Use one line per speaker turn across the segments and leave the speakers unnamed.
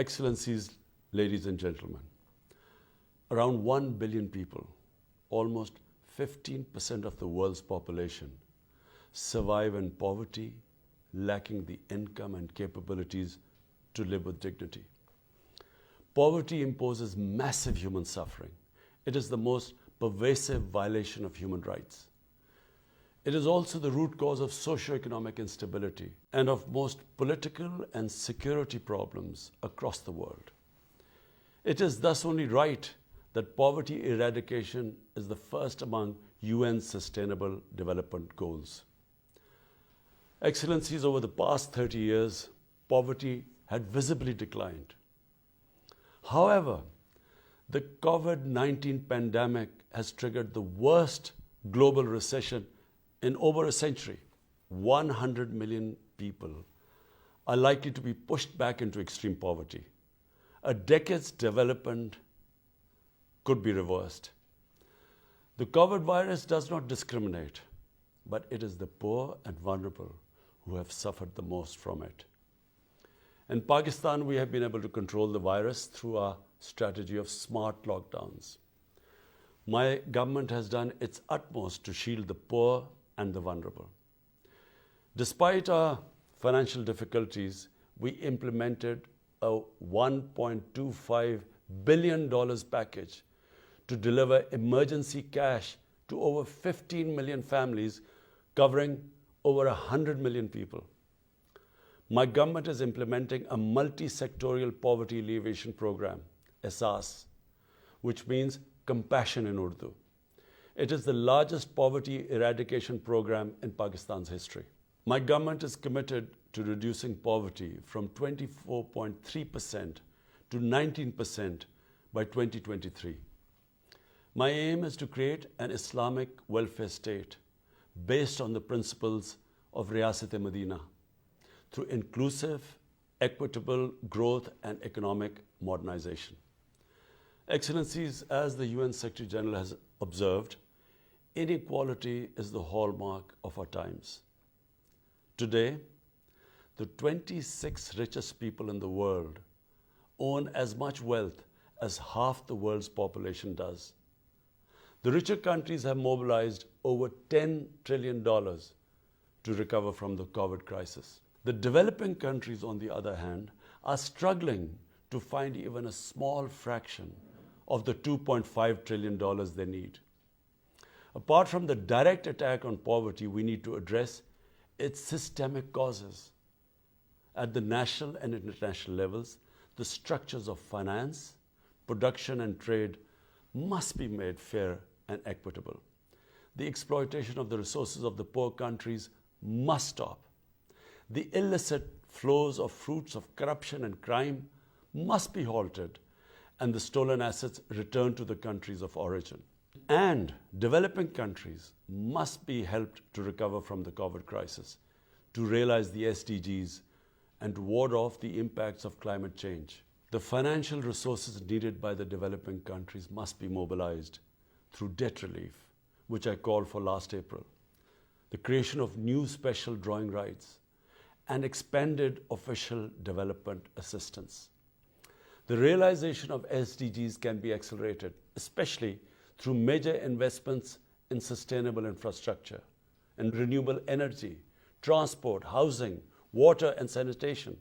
Excellencies, ladies and gentlemen, around 1 billion people, almost 15% of the world's population, survive in poverty, lacking the income and capabilities to live with dignity. Poverty imposes massive human suffering. It is the most pervasive violation of human rights. It is also the root cause of socio-economic instability and of most political and security problems across the world. It is thus only right that poverty eradication is the first among UN's Sustainable Development Goals. Excellencies, over the past 30 years, poverty had visibly declined. However, the COVID-19 pandemic has triggered the worst global recession in over a century. 100 million people are likely to be pushed back into extreme poverty. A decade's development could be reversed. The COVID virus does not discriminate, but it is the poor and vulnerable who have suffered the most from it. In Pakistan, we have been able to control the virus through our strategy of smart lockdowns. My government has done its utmost to shield the poor and the vulnerable. Despite our financial difficulties, we implemented a $1.25 billion package to deliver emergency cash to over 15 million families, covering over 100 million people. My government is implementing a multi-sectorial poverty alleviation program, EHSAS, which means compassion in Urdu. It is the largest poverty eradication program in Pakistan's history. My government is committed to reducing poverty from 24.3% to 19% by 2023. My aim is to create an Islamic welfare state based on the principles of Riyasat-e-Medina through inclusive, equitable growth and economic modernization. Excellencies, as the UN Secretary General has observed, inequality is the hallmark of our times. Today, the 26 richest people in the world own as much wealth as half the world's population does. The richer countries have mobilized over $10 trillion to recover from the COVID crisis. The developing countries, on the other hand, are struggling to find even a small fraction of the $2.5 trillion they need. Apart from the direct attack on poverty, we need to address its systemic causes. At the national and international levels, the structures of finance, production and trade must be made fair and equitable. The exploitation of the resources of the poor countries must stop. The illicit flows of fruits of corruption and crime must be halted, and the stolen assets returned to the countries of origin. And developing countries must be helped to recover from the COVID crisis, to realize the SDGs, and to ward off the impacts of climate change. The financial resources needed by the developing countries must be mobilized through debt relief, which I called for last April, the creation of new special drawing rights, and expanded official development assistance. The realization of SDGs can be accelerated, especially through major investments in sustainable infrastructure and renewable energy, transport, housing, water and sanitation.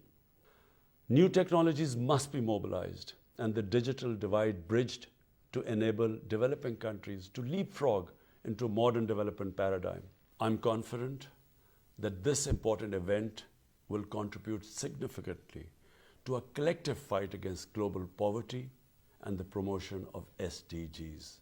New technologies must be mobilized and the digital divide bridged to enable developing countries to leapfrog into a modern development paradigm. I'm confident that this important event will contribute significantly to a collective fight against global poverty and the promotion of SDGs.